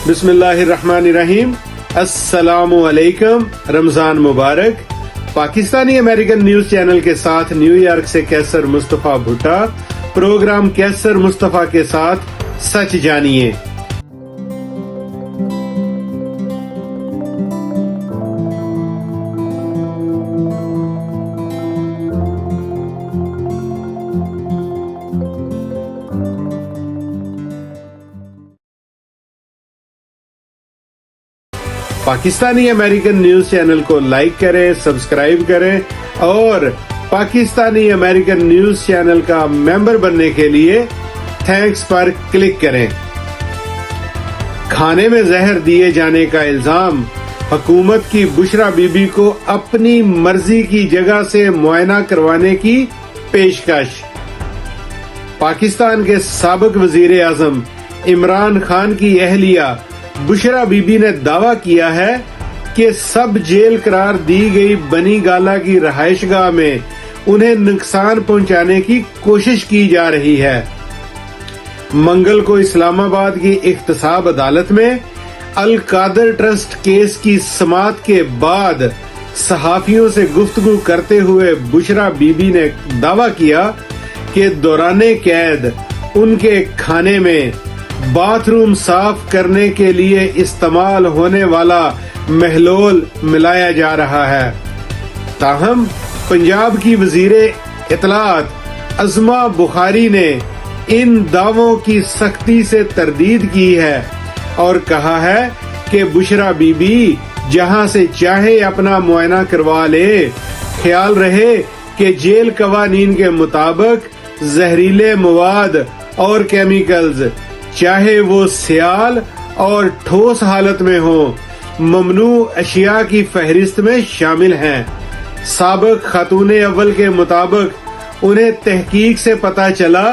बिस्मिल्लाहिर्रहमानिर्रहीम। अस्सलामु अलैकुम। रमजान मुबारक। पाकिस्तानी अमेरिकन न्यूज चैनल के साथ न्यूयॉर्क से कैसर मुस्तफा भुट्टा। प्रोग्राम कैसर मुस्तफा के साथ सच जानिए। पाकिस्तानी अमेरिकन न्यूज चैनल को लाइक करें, सब्सक्राइब करें और पाकिस्तानी अमेरिकन न्यूज चैनल का मेंबर बनने के लिए थैंक्स पर क्लिक करें। खाने में जहर दिए जाने का इल्जाम, हुकूमत की बुशरा बीबी को अपनी मर्जी की जगह से मुआयना करवाने की पेशकश। पाकिस्तान के साबिक वजीर आजम इमरान खान की अहलिया बुशरा बीबी ने दावा किया है कि सब जेल करार दी गई बनी गाला की रहायशगाह में उन्हें नुकसान पहुंचाने की कोशिश की जा रही है। मंगल को इस्लामाबाद की इख्तिसाब अदालत में अल कादर ट्रस्ट केस की समाअत के बाद सहाफियों से गुफ्तगू करते हुए बुशरा बीबी ने दावा किया कि दौराने कैद उनके खाने में बाथरूम साफ करने के लिए इस्तेमाल होने वाला महलोल मिलाया जा रहा है। ताहम पंजाब की वजीरे इत्तलात अज़मा बुखारी ने इन दावों की सख्ती से तरदीद की है और कहा है कि बुशरा बीबी जहां से चाहे अपना मुआयना करवा ले, ख्याल रहे कि जेल कवानीन के मुताबिक जहरीले मवाद और केमिकल्स, चाहे वो सियाल और ठोस हालत में हो, ममनू अशिया की फहरिस्त में शामिल हैं। साबिक खातून अव्वल के मुताबिक उन्हें तहकीक से पता चला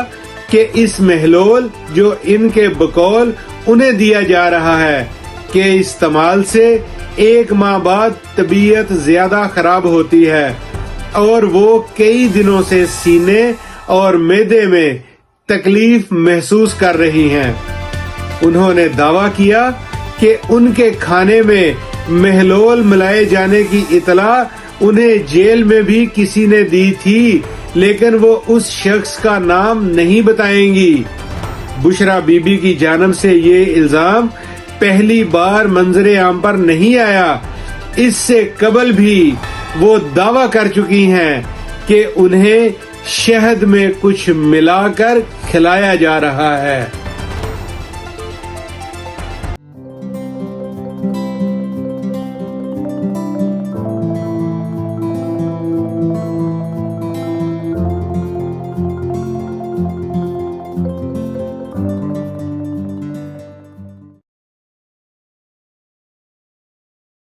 कि इस महलोल जो इनके बकौल उन्हें दिया जा रहा है कि इस्तेमाल से 1 माह बाद तबीयत ज्यादा खराब होती है और वो कई दिनों से सीने और मैदे में तकलीफ महसूस कर रही हैं। उन्होंने दावा किया कि उनके खाने में महलोल मिलाए जाने की इतला उन्हें जेल में भी किसी ने दी थी, लेकिन वो उस शख्स का नाम नहीं बताएंगी। बुशरा बीबी की जानब से ये इल्जाम पहली बार मंजरे आम पर नहीं आया। इससे कबल भी वो दावा कर चुकी हैं कि उन्हें शहद में कुछ मिलाकर खिलाया जा रहा है।